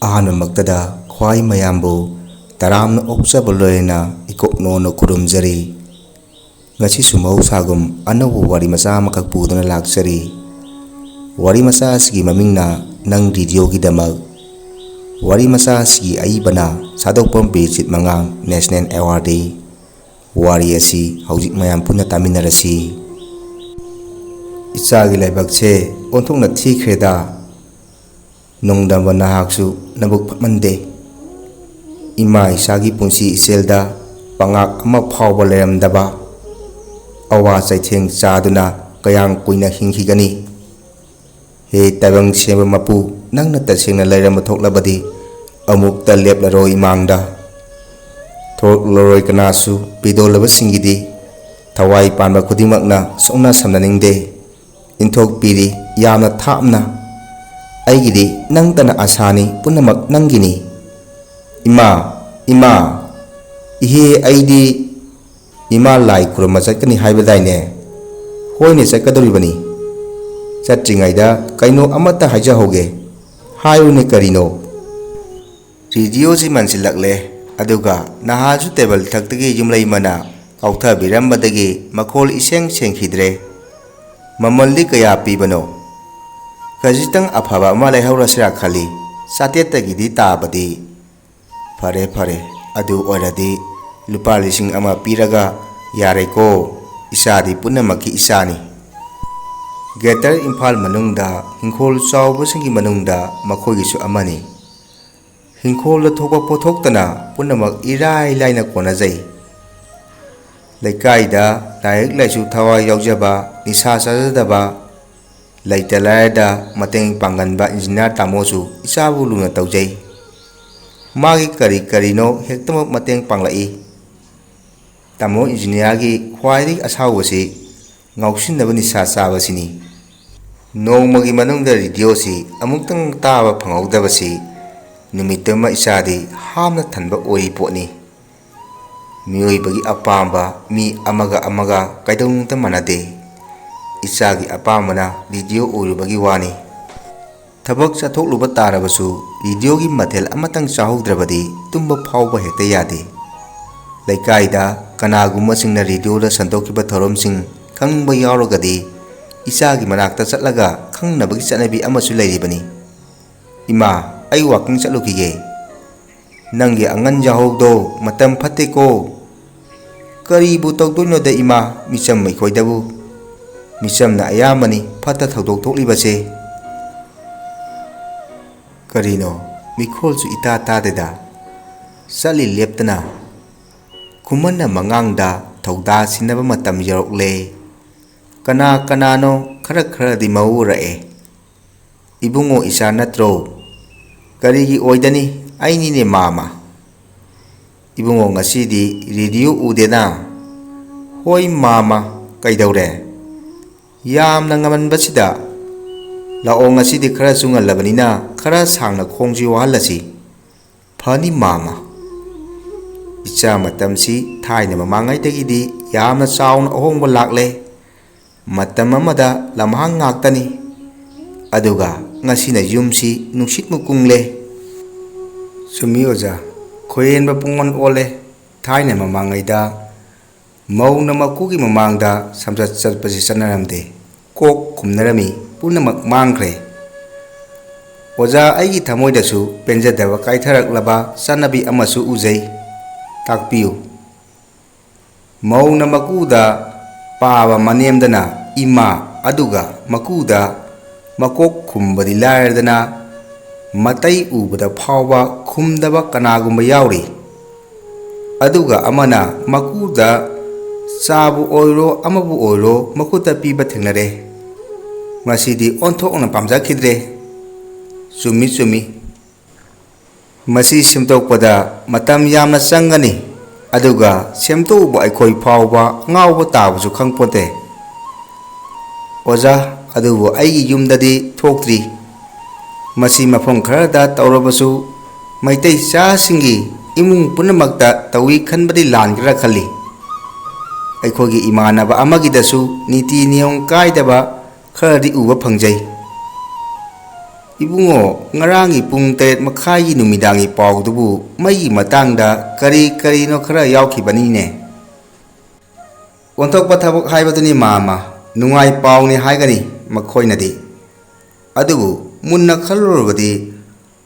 ꯑꯍꯥꯟꯕꯃꯛꯇꯗ ꯈ꯭ꯋꯥꯏ ꯃꯌꯥꯝꯕꯨ ꯇꯔꯥꯝꯅ ꯑꯣꯛꯆꯕ ꯂꯣꯏꯅ ꯏꯀꯣꯛꯅꯣꯅ ꯈꯨꯔꯨꯝꯖꯔꯤ꯫ ꯉꯁꯤꯁꯨ ꯃꯍꯧꯁꯥꯒꯨꯝ ꯑꯅꯧꯕ ꯋꯥꯔꯤ ꯃꯆꯥ ꯑꯃꯈꯛ ꯄꯨꯗꯨꯅ ꯂꯥꯛꯆꯔꯤ꯫ ꯋꯥꯔꯤ ꯃꯆꯥ ꯑꯁꯤꯒꯤ ꯃꯃꯤꯡꯅ ꯅꯪ ꯔꯦꯗꯤꯑꯣꯒꯤꯗꯃꯛ꯫ ꯋꯥꯔꯤ ꯃꯆꯥ ꯑꯁꯤꯒꯤ ꯑꯏꯕꯅ ꯁꯥꯗꯣꯛꯄꯝ ꯕꯤꯔꯆꯤꯠ ꯃꯉꯥꯡ ꯅꯦꯁꯅꯦꯜ ꯑꯦꯋꯥꯔꯗꯤ꯫ ꯋꯥꯔꯤ ꯑꯁꯤ ꯍꯧꯖꯤꯛ ꯃꯌꯥꯝ ꯄꯨꯟꯅ ꯇꯥꯃꯤꯟꯅꯔꯁꯤ꯫ ꯏꯆꯥꯒꯤ ꯂꯥꯏꯕꯛꯁꯦ ꯑꯣꯟꯊꯣꯛꯅ ꯊꯤꯈ꯭ꯔꯦꯗ꯫ ꯅꯣꯡꯗꯝꯕ ꯅꯍꯥꯛꯁꯨ ꯅꯕꯨꯛ ꯐꯠꯃꯟꯗꯦ꯫ ꯏꯃꯥ ꯏꯆꯥꯒꯤ ꯄꯨꯟꯁꯤ ꯏꯆꯦꯜꯗ ꯄꯉꯥꯛ ꯑꯃ ꯐꯥꯎꯕ ꯂꯩꯔꯝꯗꯕ ꯑꯋꯥ ꯆꯩꯊꯦꯡ ꯆꯥꯗꯨꯅ ꯀꯌꯥꯝ ꯀꯨꯏꯅ ꯍꯤꯡꯈꯤꯒꯅꯤ? ꯍꯦ ꯇꯥꯏꯕꯪ ꯁꯦꯝꯕ ꯃꯄꯨ, ꯅꯪꯅ ꯇꯁꯦꯡꯅ ꯂꯩꯔꯝꯕ ꯊꯣꯛꯂꯕꯗꯤ ꯑꯃꯨꯛꯇ ꯂꯦꯞꯂꯔꯣꯏ ꯏꯃꯥꯡꯗ꯫ ꯊꯣꯛꯂꯔꯣꯏ ꯀꯅꯥꯁꯨ ꯄꯤꯗꯣꯜꯂꯕꯁꯤꯡꯒꯤꯗꯤ ꯊꯋꯥꯏ ꯄꯥꯟꯕ ꯈꯨꯗꯤꯡꯃꯛꯅ ꯁꯣꯛꯅ ꯁꯝꯅꯅꯤꯡꯗꯦ꯫ ꯏꯟꯊꯣꯛꯄꯤꯔꯤ ꯌꯥꯝꯅ ꯊꯥꯞꯅ ꯑꯩꯒꯤꯗꯤ ꯅꯪꯇꯅ ꯑꯁꯥꯅꯤ, ꯄꯨꯝꯅꯃꯛ ꯅꯪꯒꯤꯅꯤ꯫ ꯏꯃꯥ, ꯏꯃꯥ, ꯏꯍꯦ ꯑꯩꯗꯤ ꯏꯃꯥ ꯂꯥꯏ ꯈꯨꯔꯨꯝꯕ ꯆꯠꯀꯅꯤ ꯍꯥꯏꯕꯗꯥꯏꯅꯦ? ꯍꯣꯏꯅꯦ ꯆꯠꯀꯗꯧꯔꯤꯕꯅꯤ꯫ ꯆꯠꯇ꯭ꯔꯤꯉꯩꯗ ꯀꯩꯅꯣ ꯑꯃꯠꯇ ꯍꯥꯏꯖꯍꯧꯒꯦ꯫ ꯍꯥꯏꯌꯨꯅꯦ ꯀꯔꯤꯅꯣ? ꯔꯦꯗꯤꯑꯣꯁꯤ ꯃꯟꯁꯤꯜꯂꯛꯂꯦ, ꯑꯗꯨꯒ ꯅꯍꯥꯟꯁꯨ ꯇꯦꯕꯜ ꯊꯛꯇꯒꯤ ꯌꯨꯝꯂꯩꯃꯅ ꯀꯥꯎꯊꯕꯤꯔꯝꯕꯗꯒꯤ ꯃꯈꯣꯜ ꯏꯁꯦꯡ ꯁꯦꯡꯈꯤꯗ꯭ꯔꯦ꯫ ꯃꯃꯜꯗꯤ ꯀꯌꯥ ꯄꯤꯕꯅꯣ? ꯈꯖꯤꯛꯇꯪ ꯑꯐꯕ ꯑꯃ ꯂꯩꯍꯧꯔꯁꯤꯔꯥ ꯈꯜꯂꯤ꯫ ꯆꯥꯇ꯭ꯔꯦꯠꯇꯒꯤꯗꯤ ꯇꯥꯕꯗꯤ꯫ ꯐꯔꯦ ꯐꯔꯦ, ꯑꯗꯨ ꯑꯣꯏꯔꯗꯤ ꯂꯨꯄꯥ 1,000 ꯄꯤꯔꯒ ꯌꯥꯔꯦꯀꯣ? ꯏꯆꯥꯗꯤ ꯄꯨꯝꯅꯃꯛꯀꯤ ꯏꯆꯥꯅꯤ꯫ ꯒ꯭ꯔꯦꯇꯔ ꯏꯝꯐꯥꯜ ꯃꯅꯨꯡꯗ ꯍꯤꯡꯈꯣꯜ ꯆꯥꯎꯕꯁꯤꯡꯒꯤ ꯃꯅꯨꯡꯗ ꯃꯈꯣꯏꯒꯤꯁꯨ ꯑꯃꯅꯤ꯫ ꯍꯤꯡꯈꯣꯜꯗ ꯊꯣꯛꯄ ꯄꯣꯠꯊꯣꯛꯇꯅ ꯄꯨꯝꯅꯃꯛ ꯏꯔꯥꯏ ꯂꯥꯏꯅ ꯀꯣꯟꯅꯖꯩ꯫ ꯂꯩꯀꯥꯏꯗ ꯂꯥꯏꯔꯤꯛ ꯂꯥꯏꯁꯨ ꯊꯋꯥꯏ ꯌꯥꯎꯖꯕ, ꯅꯤꯁꯥ ꯆꯥꯖꯗꯕ, ꯂꯩꯇ ꯂꯥꯏꯔꯗ ꯃꯇꯦꯡ ꯄꯥꯡꯒꯟꯕ ꯏꯟꯖꯤꯅꯤꯌꯥꯔ ꯇꯥꯃꯣꯁꯨ ꯏꯆꯥꯕꯨ ꯂꯨꯅ ꯇꯧꯖꯩ꯫ ꯃꯥꯒꯤ ꯀꯔꯤ ꯀꯔꯤꯅꯣ ꯍꯦꯛꯇꯃꯛ ꯃꯇꯦꯡ ꯄꯥꯡꯂꯛꯏ꯫ ꯇꯥꯃꯣ ꯏꯟꯖꯤꯅꯤꯌꯥꯔꯒꯤ ꯈ꯭ꯋꯥꯏꯗꯒꯤ ꯑꯁꯥꯎꯕꯁꯤ ꯉꯥꯎꯁꯤꯟꯅꯕ ꯅꯤꯁꯥ ꯆꯥꯕꯁꯤꯅꯤ꯫ ꯅꯣꯡꯃꯒꯤ ꯃꯅꯨꯡꯗ ꯔꯦꯗꯤꯑꯣꯁꯤ ꯑꯃꯨꯛꯇꯪ ꯇꯥꯕ ꯐꯪꯍꯧꯗꯕꯁꯤ ꯅꯨꯃꯤꯠꯇꯨꯃ ꯏꯆꯥꯗꯤ ꯍꯥꯝꯅ ꯊꯟꯕ ꯑꯣꯏꯔꯤ ꯄꯣꯠꯅꯤ꯫ ꯃꯤꯑꯣꯏꯕꯒꯤ ꯑꯄꯥꯝꯕ ꯃꯤ ꯑꯃꯒ ꯑꯃꯒ ꯀꯩꯗꯧꯅꯨꯡꯇ ꯃꯥꯟꯅꯗꯦ꯫ ꯏꯆꯥꯒꯤ ꯑꯄꯥꯝꯕꯅ ꯔꯦꯗꯤꯑꯣ ꯑꯣꯏꯔꯨꯕꯒꯤ ꯋꯥꯅꯤ꯫ ꯊꯕꯛ ꯆꯠꯊꯣꯛꯂꯨꯕ ꯇꯥꯔꯕꯁꯨ ꯔꯦꯗꯤꯑꯣꯒꯤ ꯃꯊꯦꯜ ꯑꯃꯇꯪ ꯆꯥꯍꯧꯗ꯭ꯔꯕꯗꯤ ꯇꯨꯝꯕ ꯐꯥꯎꯕ ꯍꯦꯛꯇ ꯌꯥꯗꯦ꯫ ꯂꯩꯀꯥꯏꯗ ꯀꯅꯥꯒꯨꯝꯕꯁꯤꯡꯅ ꯔꯦꯗꯤꯑꯣꯗ ꯁꯟꯗꯣꯛꯈꯤꯕ ꯊꯧꯔꯝꯁꯤꯡ ꯈꯪꯅꯤꯡꯕ ꯌꯥꯎꯔꯒꯗꯤ ꯏꯆꯥꯒꯤ ꯃꯅꯥꯛꯇ ꯆꯠꯂꯒ ꯈꯪꯅꯕꯒꯤ ꯆꯠꯅꯕꯤ ꯑꯃꯁꯨ ꯂꯩꯔꯤꯕꯅꯤ꯫ ꯏꯃꯥ, ꯑꯩ ꯋꯥꯛꯀꯤꯡ ꯆꯠꯂꯨꯈꯤꯒꯦ꯫ ꯅꯪꯒꯤ ꯑꯉꯟ ꯌꯥꯍꯧꯗꯣ ꯃꯇꯝ ꯐꯠꯇꯦꯀꯣ꯫ ꯀꯔꯤꯕꯨ ꯇꯧꯗꯣꯏꯅꯣꯗ ꯏꯃꯥ, ꯃꯤꯆꯝ ꯑꯩꯈꯣꯏꯗꯕꯨ꯫ ꯃꯤꯆꯝꯅ ꯑꯌꯥꯝꯕꯅꯤ ꯐꯠꯇ ꯊꯧꯗꯣꯛ ꯊꯣꯛꯂꯤꯕꯁꯦ꯫ ꯀꯔꯤꯅꯣ ꯃꯤꯈꯣꯜꯁꯨ ꯏꯇꯥ ꯇꯥꯗꯦꯗ? ꯆꯠꯂꯤ ꯂꯦꯞꯇꯅ꯫ ꯈꯨꯃꯟꯅ ꯃꯉꯥꯡꯗ ꯊꯧꯗꯥ ꯁꯤꯟꯅꯕ ꯃꯇꯝ ꯌꯧꯔꯛꯂꯦ꯫ ꯀꯅꯥ ꯀꯅꯥꯅꯣ ꯈꯔꯗꯤ ꯃꯎꯔꯛꯑꯦ꯫ ꯏꯕꯨꯡꯉꯣ ꯏꯆꯥ ꯅꯠꯇ꯭ꯔꯣ? ꯀꯔꯤꯒꯤ ꯑꯣꯏꯗꯅꯤ, ꯑꯩꯅꯤꯅꯦ ꯃꯥꯃ꯫ ꯏꯕꯨꯡꯉꯣ ꯉꯁꯤꯗꯤ ꯔꯦꯗꯤꯑꯣ ꯎꯗꯦꯅ? ꯍꯣꯏ ꯃꯥꯃ, ꯀꯩꯗꯧꯔꯦ? ꯌꯥꯝꯅ ꯉꯟꯃꯟꯕꯁꯤꯗ꯫ ꯂꯥꯛꯑꯣ, ꯉꯁꯤꯗꯤ ꯈꯔꯁꯨ ꯉꯜꯂꯕꯅꯤꯅ ꯈꯔ ꯁꯥꯡꯅ ꯈꯣꯡꯁꯤ ꯋꯥꯍꯜꯂꯁꯤ꯫ ꯐꯅꯤ ꯃꯥꯃ꯫ ꯏꯆꯥ ꯃꯇꯝꯁꯤ ꯊꯥꯏꯅ ꯃꯃꯥꯡꯉꯩꯗꯒꯤꯗꯤ ꯌꯥꯝꯅ ꯆꯥꯎꯅ ꯑꯍꯣꯡꯕ ꯂꯥꯛꯂꯦ꯫ ꯃꯇꯝ ꯑꯃꯗ ꯂꯝꯍꯥꯡ ꯉꯥꯛꯇꯅꯤ, ꯑꯗꯨꯒ ꯉꯁꯤꯅ ꯌꯨꯝꯁꯤ ꯅꯨꯡꯁꯤꯠꯃꯨꯛ ꯀꯨꯡꯂꯦ꯫ ꯆꯨꯝꯃꯤ ꯑꯣꯖꯥ, ꯈꯣꯏꯔꯦꯟꯕ ꯄꯨꯡꯑꯣꯟ ꯑꯣꯜꯂꯦ꯫ ꯊꯥꯏꯅ ꯃꯃꯥꯡꯉꯩꯗ ꯃꯧꯅ ꯃꯀꯨꯒꯤ ꯃꯃꯥꯡꯗ ꯁꯝꯆꯠ ꯆꯠꯄꯁꯤ ꯆꯠꯅꯔꯝꯗꯦ, ꯀꯣꯛ ꯈꯨꯝꯅꯔꯝꯃꯤ, ꯄꯨꯝꯅꯃꯛ ꯃꯥꯡꯈ꯭ꯔꯦ꯫ ꯑꯣꯖꯥ, ꯑꯩꯒꯤ ꯊꯃꯣꯏꯗꯁꯨ ꯄꯦꯟꯖꯗꯕ ꯀꯥꯏꯊꯔꯛꯂꯕ ꯆꯠꯅꯕꯤ ꯑꯃꯁꯨ ꯎꯖꯩ꯫ ꯇꯥꯛꯄꯤꯌꯨ꯫ ꯃꯧꯅ ꯃꯀꯨꯗ ꯄꯥꯕ ꯃꯅꯦꯝꯗꯅ ꯏꯃꯥ, ꯑꯗꯨꯒ ꯃꯀꯨꯗ ꯃꯀꯣꯛ ꯈꯨꯝꯕꯗꯤ ꯂꯥꯏꯔꯗꯅ ꯃꯇꯩ ꯎꯕꯗ ꯐꯥꯎꯕ ꯈꯨꯝꯗꯕ ꯀꯅꯥꯒꯨꯝꯕ ꯌꯥꯎꯔꯤ꯫ ꯑꯗꯨꯒ ꯑꯃꯅ ꯃꯀꯨꯗ ꯆꯥꯕꯨ ꯑꯣꯏꯔꯣ ꯑꯃꯕꯨ ꯑꯣꯏꯔꯣ ꯃꯈꯨꯠꯇ ꯄꯤꯕ ꯊꯦꯡꯅꯔꯦ꯫ ꯃꯁꯤꯗꯤ ꯑꯣꯟꯊꯣꯛꯅ ꯄꯥꯝꯖꯈꯤꯗ꯭ꯔꯦ꯫ ꯆꯨꯝꯃꯤ ꯆꯨꯝꯃꯤ꯫ ꯃꯁꯤ ꯁꯦꯝꯗꯣꯛꯄꯗ ꯃꯇꯝ ꯌꯥꯝꯅ ꯆꯪꯒꯅꯤ, ꯑꯗꯨꯒ ꯁꯦꯝꯗꯣꯛꯎꯕ ꯑꯩꯈꯣꯏ ꯐꯥꯎꯕ ꯉꯥꯎꯕ ꯇꯥꯕꯁꯨ ꯈꯪꯄꯣꯟꯇꯦ꯫ ꯑꯣꯖꯥ, ꯑꯗꯨꯕꯨ ꯑꯩꯒꯤ ꯌꯨꯝꯗꯗꯤ ꯊꯣꯛꯇ꯭ꯔꯤ꯫ ꯃꯁꯤ ꯃꯐꯝ ꯈꯔꯗ ꯇꯧꯔꯕꯁꯨ ꯃꯩꯇꯩ ꯆꯥꯁꯤꯡꯒꯤ ꯏꯃꯨꯡ ꯄꯨꯝꯅꯃꯛꯇ ꯇꯧꯏ ꯈꯟꯕꯗꯤ ꯂꯥꯟꯒꯗ꯭ꯔꯥ ꯈꯜꯂꯤ꯫ ꯑꯩꯈꯣꯏꯒꯤ ꯏꯃꯥꯟꯅꯕ ꯑꯃꯒꯤꯗꯁꯨ ꯅꯤꯇꯤ ꯅꯤꯌꯣꯝ ꯀꯥꯏꯗꯕ ꯈꯔꯗꯤ ꯎꯕ ꯐꯪꯖꯩ꯫ Ibungo, ngarangi pung 8 makhai numidangi pawdubu mai matangda karino khara yaukhibanine. Onthokpa thabak haibaduni mama nungai pawni haigani makhoinadi. Adubu munna khalurubadi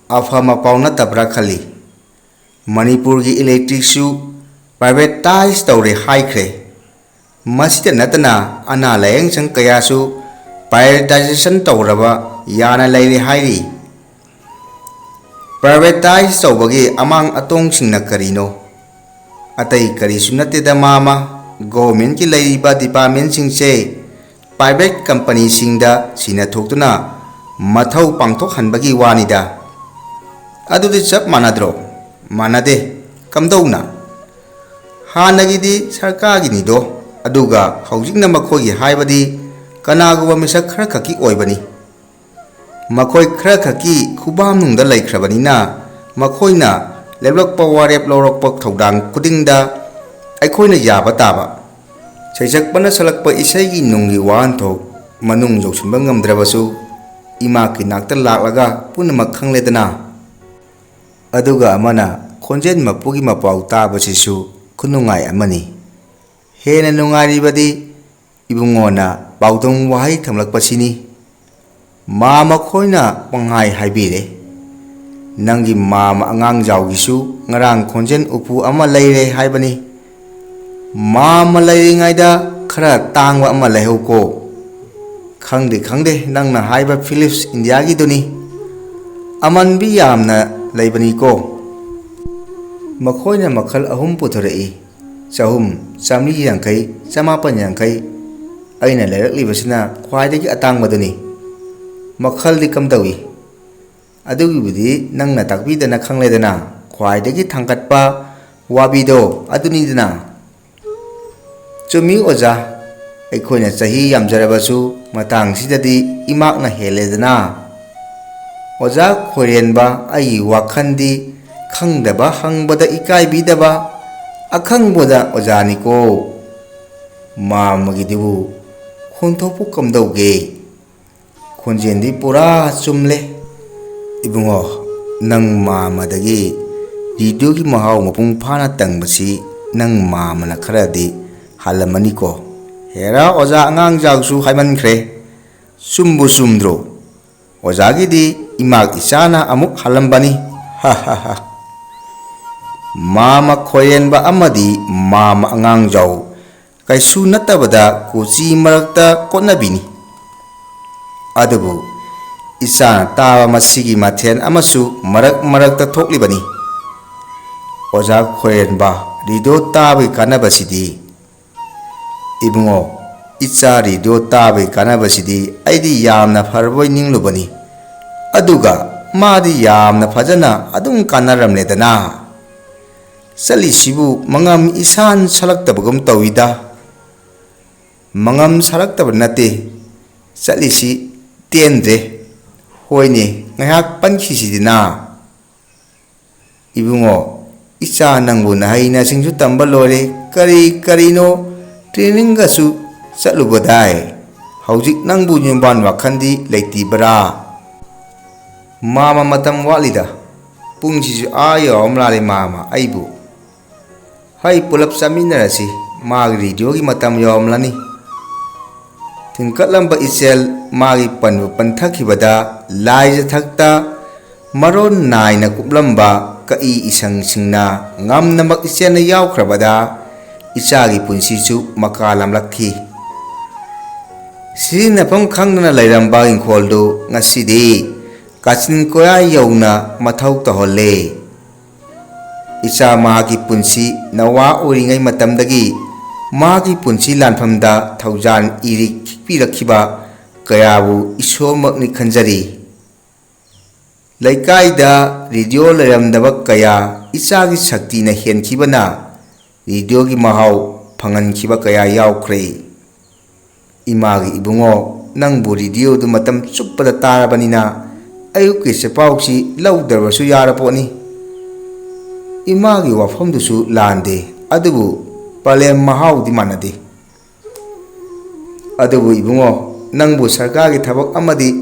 afama pawna tabra khali. Manipur gi electric su privatize tawre haikre. Masita natana ana layeng sang kayasu privatization tawraba yana lairi hairi. Privatize tawbagi amang atong singna karino. Atai karisu natida mama government ki lairiba department singse private company singda sina thoktuna mathau pangthok hanbagi wanida. Adudi chap manadro manade kamdowna hanagidi sarkar gi nido aduga haujikna makhogi haibadi kanaguba misak khara khaki oibani. Makhoi khara khaki khubam nungda laikhrabanina makhoina leblokpa warep lorokpa thodang kudingda aikhoina yaba taba. Saijakpana salakpa isaigi nunggi wanthok manung joksinba ngamdrabasu ima ki nakta laklaga punamak khangledana. Aduga amana khonjen mapugi mapau tabasisu kunungai amani. Hena nungaribadi ibungona paudong wahai thamlakpasini. Mama khoina pangai haibire. Nangi mama angang jawgisu ngarang khonjen upu ama leire haibani. Mama leiringaida khara tangwa ama lehauko. Khangde nangna haiba Philips India gi duni. Amanbi yamna leibani ko. Makhoina makhal ahum puthurei. Chahum, chamni yangkai, chamapan yangkai. Aina leiraklibasina khwaidagi atangmaduni. Makhal di kamdawi. Adugibudi nangna takbidana khangledana khwaidagi thangkatpa wabido adunidana. Chumi oja aikhoina chahi yamjarabasu matang sidadi imakna heledana. Oja khorenba ai wakhandi khangdaba hangbada ikaibidaba akhangboda ojaniko. Mamagidibu khonthokpu kamdauge. Khonjendi pura chumle. Ibungo nang mamadagi video gi mahau mapung phana tangbasi nang mamana kharadi halamani ko. Hera oja angang jagsu haimankhre. Sumbu sumdro. Ojagidi imak isana amuk halambani. Ha ha ha. Mama khoyenba amadi mama angang jaw kaisu natabada kuchi marakta konabini. Adubu isa tawa masigi mathen amasu marakta thoklibani. Oja khoyenba rido tabi kanabasidi. Ibungo isa rido tabi kanabasidi aidi yamna farboy ninglubani. Aduga madi yamna fajana adum kanaramledana. Salisibu mangam isan salaktabagum tawida. Mangam salaktab nate. Salisi tiendre. Hoine ngayak pankisidina. Ibungo isa nangbu nahaina singsu tambalore karino training gasu salubadai. Haujik nangbu nyumban wakhandi leitibara. Mama matam walida. Pungsisu ayo omlale mama aibu. Hai pulap saminarasi magi video gi matam yomlani. Tingkatlamba isel magi panbu panthakibada laija thakta maron naina kuplamba kai isang singna ngamnamak isena yaukrabada isagi punsisu makalam lakhi. Sirinapam khangna lairamba ingkholdu ngasidi kachin koya yauna mathau taholle. Isa magi punsi nawa uringai matamdagi magi punsi lanfamda thaujan iri pirakhiba kayabu isomakni khanjari. Laikaida radio laramdaba kaya isagi sakti na henkibana radio gi mahau phangankhiba kaya yaukre. Imagi ibungo nangbu radio du matam chuppada tarabanina ayuki sepauksi laudarbasu yaraponi. Imagi wafamdusu lande adubu palem mahau di manade. Adubu ibungo nangbu sarkar gi thabak amadi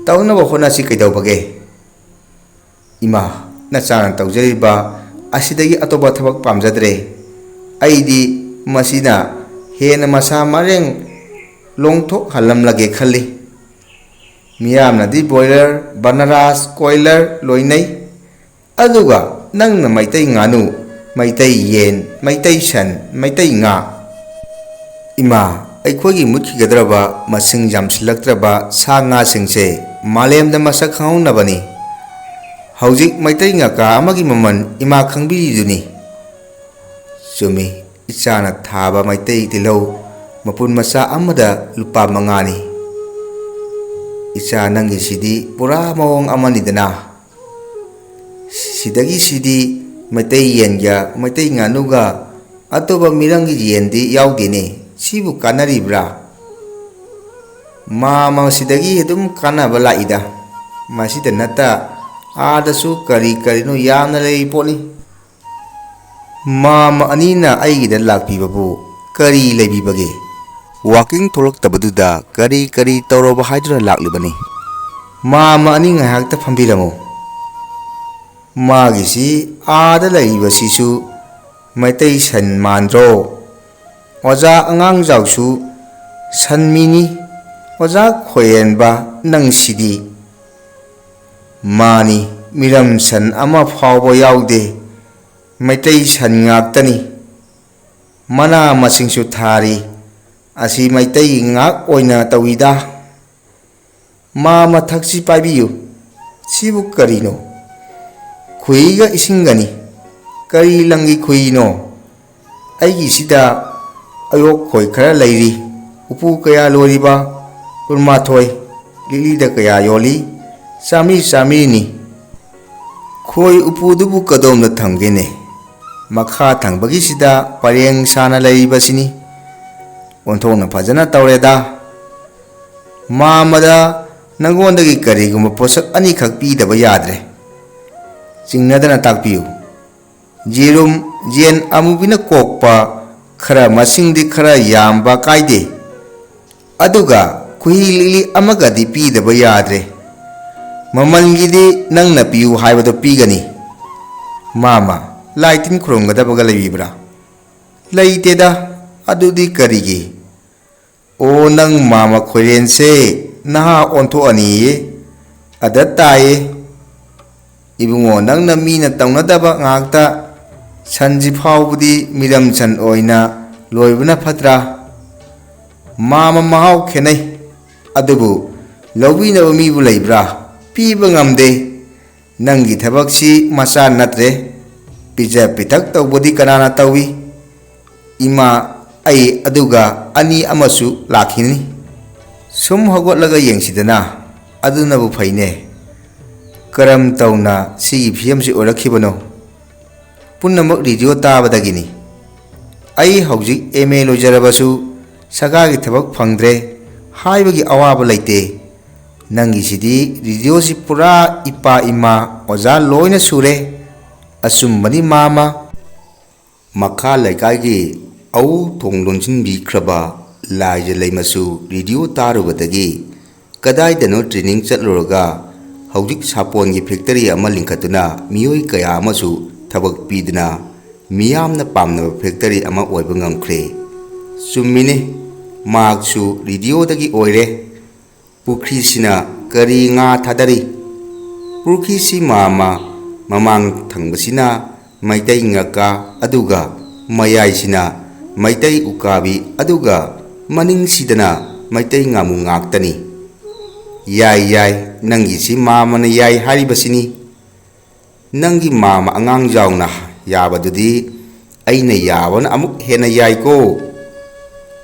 ꯇꯧꯅꯕ ꯍꯣꯠꯅꯁꯤ ꯀꯩꯗꯧꯕꯒꯦ? ꯏꯃꯥ, ꯅꯆꯥꯅ ꯇꯧꯖꯔꯤꯕ ꯑꯁꯤꯗꯒꯤ ꯑꯇꯣꯞꯄ ꯊꯕꯛ ꯄꯥꯝꯖꯗ꯭ꯔꯦ. ꯑꯩꯗꯤ ꯃꯁꯤꯅ ꯍꯦꯟꯅ ꯃꯁꯥ ꯃꯔꯦꯡ ꯂꯣꯡꯊꯣꯛꯍꯜꯂꯝꯂꯒꯦ ꯈꯜꯂꯤ. ꯃꯤꯌꯥꯝꯅꯗꯤ ꯕꯣꯏꯂꯔ, ꯕꯅꯥꯔꯥꯁ, ꯀꯣꯏꯂꯔ ꯂꯣꯏꯅꯩ. ꯑꯗꯨꯒ ꯅꯪꯅ ꯃꯩꯇꯩ ꯉꯥꯅꯨ, ꯃꯩꯇꯩ ꯌꯦꯟ, ꯃꯩꯇꯩ ꯁꯟ, ꯃꯩꯇꯩ ꯉꯥ. ꯏꯃꯥ, ꯑꯩꯈꯣꯏꯒꯤ ꯃꯨꯠꯈꯤꯒꯗꯧꯔꯕ ꯃꯁꯤꯡ ꯌꯥꯝꯁꯤꯜꯂꯛꯇ꯭ꯔꯕ ꯁꯥ ꯉꯥꯁꯤꯡꯁꯦ ꯃꯥꯂꯦꯝꯗ ꯃꯁꯛ ꯈꯪꯍꯧꯅꯕꯅꯤ. ꯍꯧꯖꯤꯛ ꯃꯩꯇꯩ ꯉꯥꯀꯥ ꯑꯃꯒꯤ ꯃꯃꯜ ꯏꯃꯥ ꯈꯪꯕꯤꯔꯤꯗꯨꯅꯤ. ꯆꯨꯝꯃꯤ, ꯏꯆꯥꯅ ꯊꯥꯕ ꯃꯩꯇꯩ ꯇꯤꯜꯍꯧ ꯃꯄꯨꯟ ꯃꯆꯥ ꯑꯃꯗ ꯂꯨꯄꯥ 5ꯅꯤ. ꯏꯆꯥ, ꯅꯪꯒꯤꯁꯤꯗꯤ ꯄꯨꯔꯥ ꯃꯑꯣꯡ ꯑꯃꯅꯤꯗꯅ. ꯁꯤꯗꯒꯤꯁꯤꯗꯤ ꯃꯩꯇꯩ ꯌꯦꯟꯒ ꯃꯩꯇꯩ ꯉꯥꯅꯨꯒ ꯑꯇꯣꯞꯄ ꯃꯤꯔꯝꯒꯤ ꯌꯦꯟꯗꯤ ꯌꯥꯎꯗꯦꯅꯦ. ꯁꯤꯕꯨ ꯀꯥꯟꯅꯔꯤꯕ꯭ꯔꯥ? ꯃꯁꯤꯗꯒꯤ ꯑꯗꯨꯝ ꯀꯥꯟꯅꯕ ꯂꯥꯛꯏꯗ. ꯃꯁꯤꯗ ꯅꯠꯇ ꯑꯥꯗꯁꯨ ꯀꯔꯤ ꯀꯔꯤꯅꯣ ꯌꯥꯝꯅ ꯂꯩꯔꯤ ꯄꯣꯠꯅꯤ. ꯃꯥꯝꯃ ꯑꯅꯤꯅ ꯑꯩꯒꯤꯗ ꯂꯥꯛꯄꯤꯕꯕꯨ ꯀꯔꯤ ꯂꯩꯕꯤꯕꯒꯦ? ꯋꯥꯀꯤꯡ ꯊꯣꯛꯂꯛꯇꯕꯗꯨꯗ ꯀꯔꯤ ꯀꯔꯤ ꯇꯧꯔꯕ ꯍꯥꯏꯗꯨꯅ ꯂꯥꯛꯂꯤꯕꯅꯤ. ꯃꯥꯝꯃ ꯑꯅꯤ ꯉꯥꯏꯍꯥꯛꯇ ꯐꯝꯕꯤꯔꯝꯃꯨ. ꯃꯥꯒꯤꯁꯤ ꯑꯥꯗ ꯂꯩꯔꯤꯕꯁꯤꯁꯨ ꯃꯩꯇꯩ ꯁꯟ ꯃꯥꯟꯗ꯭ꯔꯣ? ꯑꯣꯖꯥ ꯑꯉꯥꯡꯖꯥꯎꯁꯨ ꯁꯟꯃꯤꯅꯤ. ꯑꯣꯖꯥ ꯈꯣꯏꯔꯦꯟꯕ, ꯅꯪꯁꯤꯗꯤ. ꯃꯥꯅꯤ, ꯃꯤꯔꯝ ꯁꯟ ꯑꯃ ꯐꯥꯎꯕ ꯌꯥꯎꯗꯦ. ꯃꯩꯇꯩ ꯁꯟ ꯉꯥꯛꯇꯅꯤ. ꯃꯅꯥ ꯃꯁꯤꯡꯁꯨ ꯊꯥꯔꯤ. ꯑꯁꯤ ꯃꯩꯇꯩ ꯉꯥꯛ ꯑꯣꯏꯅ ꯇꯧꯏꯗ. ꯃꯥꯝꯃ, ꯊꯛꯁꯤ ꯄꯥꯏꯕꯤꯌꯨ. ꯁꯤꯕꯨ ꯀꯔꯤꯅꯣ? ꯈꯨꯍꯤꯒ ꯏꯁꯤꯡꯒꯅꯤ. ꯀꯔꯤ ꯂꯪꯒꯤ ꯈꯨꯍꯤꯅꯣ? ꯑꯩꯒꯤꯁꯤꯗ ꯑꯌꯣꯛ ꯈꯣꯏ ꯈꯔ ꯂꯩꯔꯤ. ꯎꯄꯨ ꯀꯌꯥ ꯂꯣꯏꯔꯤꯕ? 12. ꯂꯤꯛꯂꯤꯗ ꯀꯌꯥ ꯌꯣꯜꯂꯤ? 100-100ꯅꯤ. ꯈꯣꯏ ꯎꯄꯨꯗꯨꯕꯨ ꯀꯗꯣꯝꯗ ꯊꯝꯒꯦꯅꯦ? ꯃꯈꯥ ꯊꯪꯕꯒꯤꯁꯤꯗ ꯄꯔꯦꯡ ꯁꯥꯅ ꯂꯩꯔꯤꯕꯁꯤꯅꯤ. ꯑꯣꯟꯊꯣꯛꯅ ꯐꯖꯅ ꯇꯧꯔꯦꯗ. ꯃꯥꯝꯃꯗ ꯅꯪꯉꯣꯟꯗꯒꯤ ꯀꯔꯤꯒꯨꯝꯕ ꯄꯣꯠꯁꯛ ꯑꯅꯤꯈꯛ ꯄꯤꯗꯕ ꯌꯥꯗ꯭ꯔꯦ. ꯆꯤꯡꯅꯗꯅ ꯇꯥꯛꯄꯤꯌꯨ. ꯌꯦꯔꯨꯝ, ꯌꯦꯟ ꯑꯃꯨꯕꯤꯅ ꯀꯣꯛꯄ ꯈꯔ ꯃꯁꯤꯡꯗꯤ ꯈꯔ ꯌꯥꯝꯕ ꯀꯥꯏꯗꯦ. ꯑꯗꯨꯒ ꯈꯨꯍꯤ ꯂꯤꯛꯂꯤ ꯑꯃꯒꯗꯤ ꯄꯤꯗꯕ ꯌꯥꯗ꯭ꯔꯦ. ꯃꯃꯜꯒꯤꯗꯤ ꯅꯪꯅ ꯄꯤꯌꯨ ꯍꯥꯏꯕꯗꯣ ꯄꯤꯒꯅꯤ. ꯃꯥꯝꯃ, ꯂꯥꯏ ꯇꯤꯟ ꯈꯨꯔꯨꯝꯒꯗꯕꯒ ꯂꯩꯕꯤꯕ꯭ꯔꯥ? ꯂꯩꯇꯦꯗ. ꯑꯗꯨꯗꯤ ꯀꯔꯤꯒꯤ? ꯑꯣ, ꯅꯪ ꯃꯥꯝꯃ ꯈꯣꯏꯔꯦꯟꯁꯦ ꯅꯍꯥ ꯑꯣꯟꯊꯣꯛꯑꯅꯤꯌꯦ. ꯑꯗ ꯇꯥꯏꯌꯦ. ꯏꯕꯨꯡꯉꯣ, ꯅꯪꯅ ꯃꯤꯅ ꯇꯧꯅꯗꯕ ꯉꯥꯛꯇ ꯁꯟꯁꯤ ꯐꯥꯎꯕꯗꯤ ꯃꯤꯔꯝ ꯁꯟ ꯑꯣꯏꯅ ꯂꯣꯏꯕꯅ ꯐꯠꯇ꯭ꯔꯥ? ꯃꯥꯝꯃ, ꯃꯍꯥꯎ ꯈꯦꯠꯅꯩ. ꯑꯗꯨꯕꯨ ꯂꯧꯕꯤꯅꯕ ꯃꯤꯕꯨ ꯂꯩꯕ꯭ꯔꯥ? ꯄꯤꯕ ꯉꯝꯗꯦ. ꯅꯪꯒꯤ ꯊꯕꯛꯁꯤ ꯃꯆꯥ ꯅꯠꯇ꯭ꯔꯦ. ꯄꯤꯖ ꯄꯤꯊꯛ ꯇꯧꯕꯗꯤ ꯀꯅꯥꯅ ꯇꯧꯏ? ꯏꯃꯥ, ꯑꯩ ꯑꯗꯨꯒ ꯑꯅꯤ ꯑꯃꯁꯨ ꯂꯥꯛꯈꯤꯅꯤ. ꯁꯨꯝ ꯍꯧꯒꯠꯂꯒ ꯌꯦꯡꯁꯤꯗꯅ. ꯑꯗꯨꯅꯕꯨ ꯐꯩꯅꯦ. ꯀꯔꯝ ꯇꯧꯅ ꯁꯤꯒꯤ ꯐꯤꯕꯝꯁꯤ ꯑꯣꯏꯔꯛꯈꯤꯕꯅꯣ? ꯄꯨꯝꯅꯃꯛ ꯔꯦꯗꯤꯑꯣ ꯇꯥꯕꯗꯒꯤꯅꯤ. ꯑꯩ ꯍꯧꯖꯤꯛ MA ꯂꯣꯏꯖꯔꯕꯁꯨ ꯁꯔꯀꯥꯔꯒꯤ ꯊꯕꯛ ꯐꯪꯗ꯭ꯔꯦ ꯍꯥꯏꯕꯒꯤ ꯑꯋꯥꯕ ꯂꯩꯇꯦ. ꯅꯪꯒꯤꯁꯤꯗꯤ ꯔꯦꯗꯤꯑꯣꯁꯤ ꯄꯨꯔꯥ ꯏꯄꯥ ꯏꯃꯥ ꯑꯣꯖꯥ ꯂꯣꯏꯅ ꯁꯨꯔꯦ. ꯑꯆꯨꯝꯕꯅꯤ ꯃꯥꯝꯃ. ꯃꯈꯥ ꯂꯩꯀꯥꯏꯒꯤ ꯑꯎ ꯊꯣꯡ ꯂꯣꯟꯁꯤꯟꯕꯤꯈ꯭ꯔꯕ ꯂꯥꯏꯖ ꯂꯩꯃꯁꯨ ꯔꯦꯗꯤꯑꯣ ꯇꯥꯔꯨꯕꯗꯒꯤ ꯀꯗꯥꯏꯗꯅꯣ ꯇ꯭ꯔꯦꯅꯤꯡ ꯆꯠꯂꯨꯔꯒ ꯍꯧꯖꯤꯛ ꯁꯥꯄꯣꯟꯒꯤ ꯐꯦꯛꯇꯔꯤ ꯑꯃ ꯂꯤꯡꯈꯠꯇꯨꯅ ꯃꯤꯑꯣꯏ ꯀꯌꯥ ꯑꯃꯁꯨ ꯊꯕꯛ ꯄꯤꯗꯨꯅ ꯃꯤꯌꯥꯝꯅ ꯄꯥꯝꯅꯕ ꯐꯦꯛꯇꯔꯤ ꯑꯃ ꯑꯣꯏꯕ ꯉꯝꯈ꯭ꯔꯦ. ꯆꯨꯝꯃꯤꯅꯦ, ꯃꯍꯥꯛꯁꯨ ꯔꯦꯗꯤꯑꯣꯗꯒꯤ ꯑꯣꯏꯔꯦ. ꯄꯨꯈ꯭ꯔꯤꯁꯤꯅ ꯀꯔꯤ ꯉꯥ ꯊꯥꯗꯔꯤ? ꯄꯨꯈ꯭ꯔꯤꯁꯤ ꯃꯥꯝꯃ, ꯃꯃꯥꯡ ꯊꯪꯕꯁꯤꯅ ꯃꯩꯇꯩ ꯉꯥꯀꯥ, ꯑꯗꯨꯒ ꯃꯌꯥꯏꯁꯤꯅ ꯃꯩꯇꯩ ꯎꯀꯥꯕꯤ, ꯑꯗꯨꯒ ꯃꯅꯤꯡꯁꯤꯗꯅ ꯃꯩꯇꯩ ꯉꯥꯃꯨ ꯉꯥꯛꯇꯅꯤ. ꯌꯥꯏ ꯌꯥꯏ, ꯅꯪꯒꯤꯁꯤ ꯃꯥꯝꯃꯅ ꯌꯥꯏ ꯍꯥꯏꯔꯤꯕꯁꯤꯅꯤ. ꯅꯪꯒꯤ ꯃꯥꯝꯃ ꯑꯉꯥꯡꯖꯥꯎꯅ ꯌꯥꯕꯗꯨꯗꯤ ꯑꯩꯅ ꯌꯥꯕꯅ ꯑꯃꯨꯛ ꯍꯦꯟꯅ ꯌꯥꯏꯀꯣ.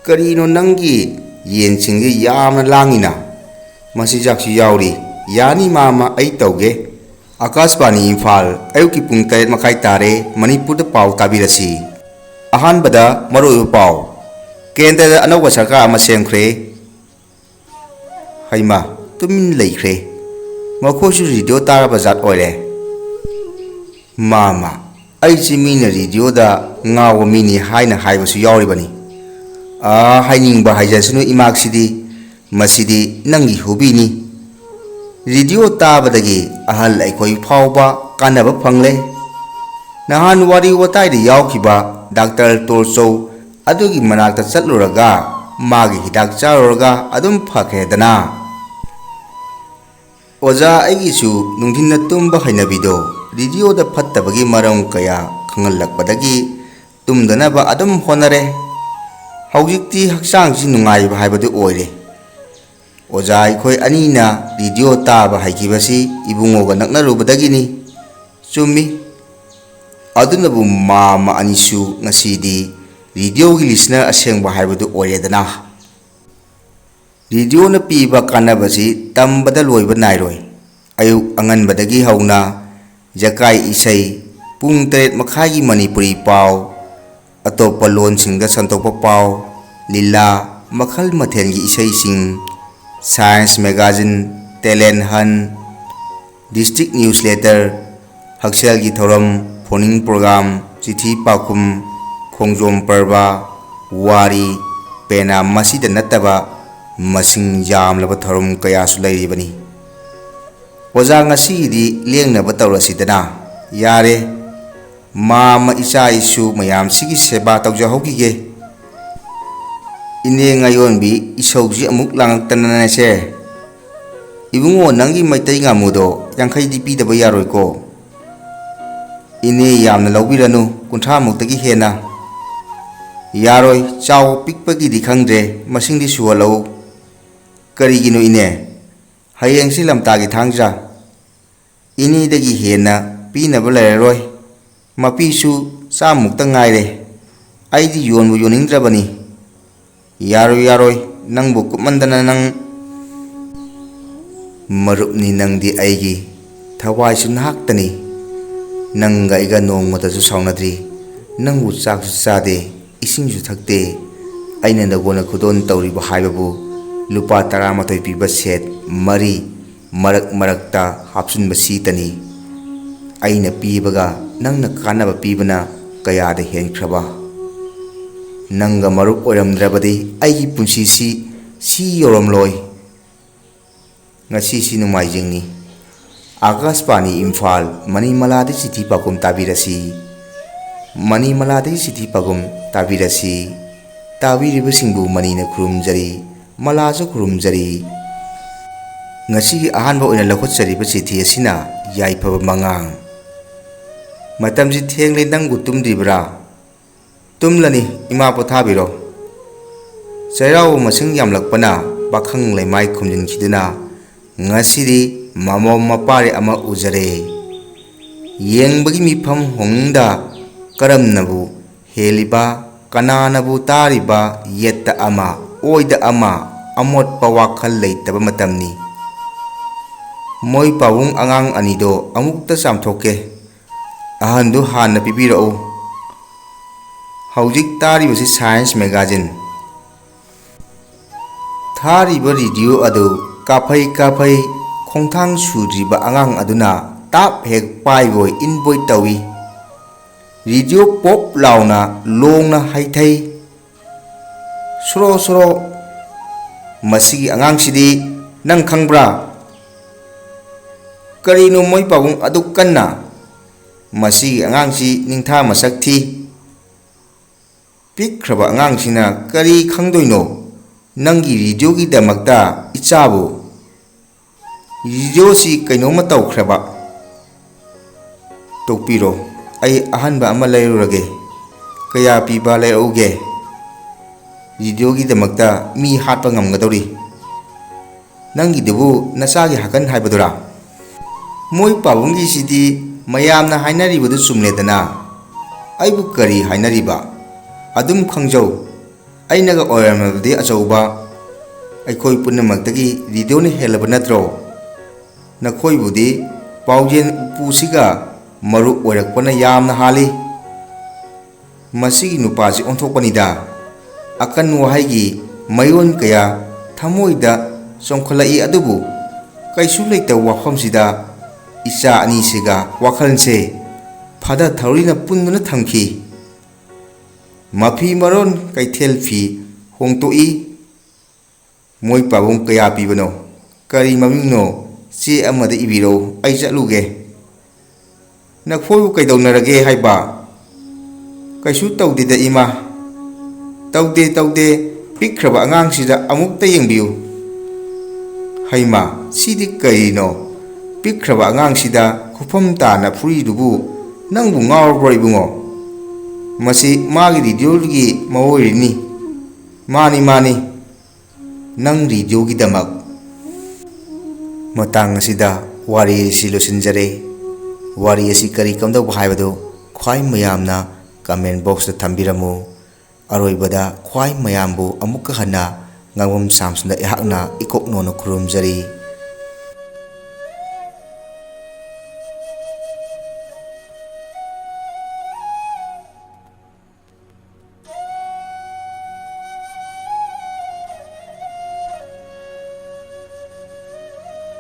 ꯀꯔꯤꯅꯣ ꯅꯪꯒꯤ ꯌꯦꯟꯁꯤꯡꯁꯤ ꯌꯥꯝꯅ ꯂꯥꯡꯉꯤꯅ? ꯃꯆꯤꯟꯖꯥꯛꯁꯨ ꯌꯥꯎꯔꯤ. ꯌꯥꯅꯤ ꯃꯥꯝꯃ, ꯑꯩ ꯇꯧꯒꯦ. ꯑꯀꯥꯁꯕꯥꯅꯤ ꯏꯝꯐꯥꯜ, ꯑꯌꯨꯛꯀꯤ ꯄꯨꯡ 7:30 ꯇꯥꯔꯦ. ꯃꯅꯤꯄꯨꯔꯗ ꯄꯥꯎ ꯇꯥꯕꯤꯔꯁꯤ. ꯑꯍꯥꯟꯕꯗ ꯃꯔꯨꯑꯣꯏꯕ ꯄꯥꯎ. ꯀꯦꯟꯗ꯭ꯔꯗ ꯑꯅꯧꯕ ꯁꯔꯀꯥꯔ ꯑꯃ ꯁꯦꯝꯈ꯭ꯔꯦ. ꯍꯩꯃꯥ, ꯇꯨꯃꯤꯟ ꯂꯩꯈ꯭ꯔꯦ. ꯃꯈꯣꯏꯁꯨ ꯔꯦꯗꯤꯑꯣ ꯇꯥꯔꯕ ꯖꯥꯠ ꯑꯣꯏꯔꯦ. ꯃꯥꯝꯃ, ꯑꯩꯁꯤ ꯃꯤꯅ ꯔꯦꯗꯤꯑꯣꯗ ꯉꯥꯎꯕ ꯃꯤꯅꯤ ꯍꯥꯏꯅ ꯍꯥꯏꯕꯁꯨ ꯌꯥꯎꯔꯤꯕꯅꯤ. ꯍꯥꯏꯅꯤꯡꯕ ꯍꯥꯏꯖꯁꯅꯨ ꯏꯃꯥꯛꯁꯤꯗꯤ. ꯃꯁꯤꯗꯤ ꯅꯪꯒꯤ ꯍꯣꯕꯤꯅꯤ. रेडियो ताबदगी अहल अखोई फाउबा कानबा फंगले नहान वारी वताइद यावखिबा डॉक्टर तोरचौ अदुगी मनाक्ता चटलुरगा मागी हिदाक चारोरगा अदुम फखेदना ओजा आइगिसु नुंथिन तुम्बा हैनबिदो रेडियो दा फत्तबगी मरम कया खंगलकपदगी तुम्दनबा अदुम होनरे हौजिक्ति हक्सांगसि नुंगाइबा हाइबदु ओइरे ओजा अखोई अनीना रेडियो ताबा हाइकिबसि इबुंगोगा नक्नरुबदगिनी चुम्मी अदुनबु मामा अनिसु ngasidi रेडियो की लिसनर असेंबा हाइबदु ओइरेदना रेडियो न पीबा कानबसि तंबदा लोइबा नाइरोय अयु अंगनबदगी हौना जकाई इसै पुंग 3 मखागी मणिपुरी पाव अतोपा लोनसिंगदा संतोपा पाव लीला मखल मथेनगी इसै सिंग साइंस मैगजीन टैलेंट हन डिस्ट्रिक्ट न्यूज़लेटर हक्सेलगी थौरम फोनिंग प्रोग्राम चिठी पाकुम खोंजोम पर्वा वारी पेना मसीद नत्तबा मसिंग यामलबा थौरम कयासु लैरिबनी ओजा ngasiदी लेंगनबा तौरसिदना यारे मामा इचा इसु मयाम सिगी सेबा तौजहौगिगे इने ngayon bi isauji amuk langaktananase ibungo nangi maitai ngamudo yankhai di pidaba yaroi ko ine yamna lawbiranu kuntha muktagi hena yaroi chaw pikpagi di khangre masing di suwalo karigino ine hayengsi lamtagi thangja ini dagi hena pinaba leroi mapisu samukta ngaire aidi yonbu yoningrabani yaroi nangbu kupmandana nang marupni nangdi aigi thawai sun haktani nangga iga nongmata su saunadri nangbu chak su chade ising su thakte aina nagona khudon tawriba haibabu lupa 13 piba set mari marakta hapsunba sitani aina pibaga nangna kanaba pibana kayada henkraba nangga marup oiramdrabadi aigi punsi si yoromloi ngasi si numaijingni Akaspani Imphal Manimaladi City Pagum Tabirasi Manimaladi City Pagum Tabirasi Tabiribusingbu Manina Kurumjari Malazo Kurumjari ngasi ahanba oina lakhotjari ba chithi asina yaipaba mangang matamji thengle nangbu tumdibra tumlani ima pothabiro chairau masing yamlakpana bakhang leimai khumjin khiduna ngasidi mamo mapare ama ujare yengbagi mifam hongda karamnabu heliba kananabu tariba yetta ama oida ama amot pawakhal leitaba matamni moi pawung angang anido amukta samthoke ahandu hanna pibirao haujik taribasi science magazine thariba radio adu kafai khongthang sudriba angang aduna tap hek paiboi inboi tawi radio pop launa longna haithai suro masigi angang sidi nang khangbra karino moi pawung adu kanna masigi angang si ningtha masak thi pikhraba angang sina kari khangdoino nangi radio gi damakta ichabu radio si kainoma tawkhraba tokpiro ai ahanba ama lairurage kaya piba lairuge radio gi damakta mi hatpa ngamgadori nangi debu nasagi hakan haibadura moi pawungi sidi mayamna hainaribudu sumledana aibu kari hainariba adum khangjau ainaga oiramadi achauba aikoi punamakdagi radio ni helaba natro nakoi budi paujen upusiga maru oirakpana yamna hali masigi nupasi onthokpanida akan wahaigi mayon kaya thamoida songkhalai adubu kaisu leita wafamsida icha ani siga wakhalse phada thaurina punduna thamki mafi maron kaithel fi hongtoi moi pabung kaya pibano kari mamingno ꯆꯦ ꯑꯃꯗ ꯏꯕꯤꯔꯣ, ꯑꯩ ꯆꯠꯂꯨꯒꯦ꯫ ꯅꯈꯣꯏꯕꯨ ꯀꯩꯗꯧꯅꯔꯒꯦ ꯍꯥꯏꯕ? ꯀꯩꯁꯨ ꯇꯧꯗꯦꯗ ꯏꯃꯥ꯫ ꯇꯧꯗꯦ, ꯄꯤꯛꯈ꯭ꯔꯕ ꯑꯉꯥꯡꯁꯤꯗ ꯑꯃꯨꯛꯇ ꯌꯦꯡꯕꯤꯌꯨ꯫ ꯍꯩꯃꯥ, ꯁꯤꯗꯤ ꯀꯔꯤꯅꯣ? ꯄꯤꯛꯈ꯭ꯔꯕ ꯑꯉꯥꯡꯁꯤꯗ ꯈꯨꯐꯝ ꯇꯥꯅ ꯐꯨꯔꯤꯗꯨꯕꯨ ꯅꯪꯕꯨ ꯉꯥꯎꯔꯕ꯭ꯔꯣ ꯏꯕꯨꯡꯉꯣ? ꯃꯁꯤ ꯃꯥꯒꯤ ꯔꯦꯗꯤꯑꯣꯒꯤ ꯃꯑꯣꯏꯔꯤꯅꯤ꯫ ꯃꯥꯅꯤ, ꯅꯪ ꯔꯦꯗꯤꯑꯣꯒꯤꯗꯃꯛ꯫ ꯃꯇꯥꯡ ꯑꯁꯤꯗ ꯋꯥꯔꯤ ꯑꯁꯤ ꯂꯣꯏꯁꯤꯟꯖꯔꯦ꯫ ꯋꯥꯔꯤ ꯑꯁꯤ ꯀꯔꯤ ꯀꯝꯗꯧꯕ ꯍꯥꯏꯕꯗꯨ ꯈ꯭ꯋꯥꯏ ꯃꯌꯥꯝꯅ ꯀꯃꯦꯟ ꯕꯣꯛꯁꯇ ꯊꯝꯕꯤꯔꯝꯃꯨ꯫ ꯑꯔꯣꯏꯕꯗ ꯈ꯭ꯋꯥꯏ ꯃꯌꯥꯝꯕꯨ ꯑꯃꯨꯛꯀ ꯍꯟꯅ ꯉꯥꯡꯐꯝ ꯁꯥꯝꯁꯨꯅ ꯑꯩꯍꯥꯛꯅ ꯏꯀꯣꯛ ꯅꯣꯟꯅ ꯈꯨꯔꯨꯝꯖꯔꯤ꯫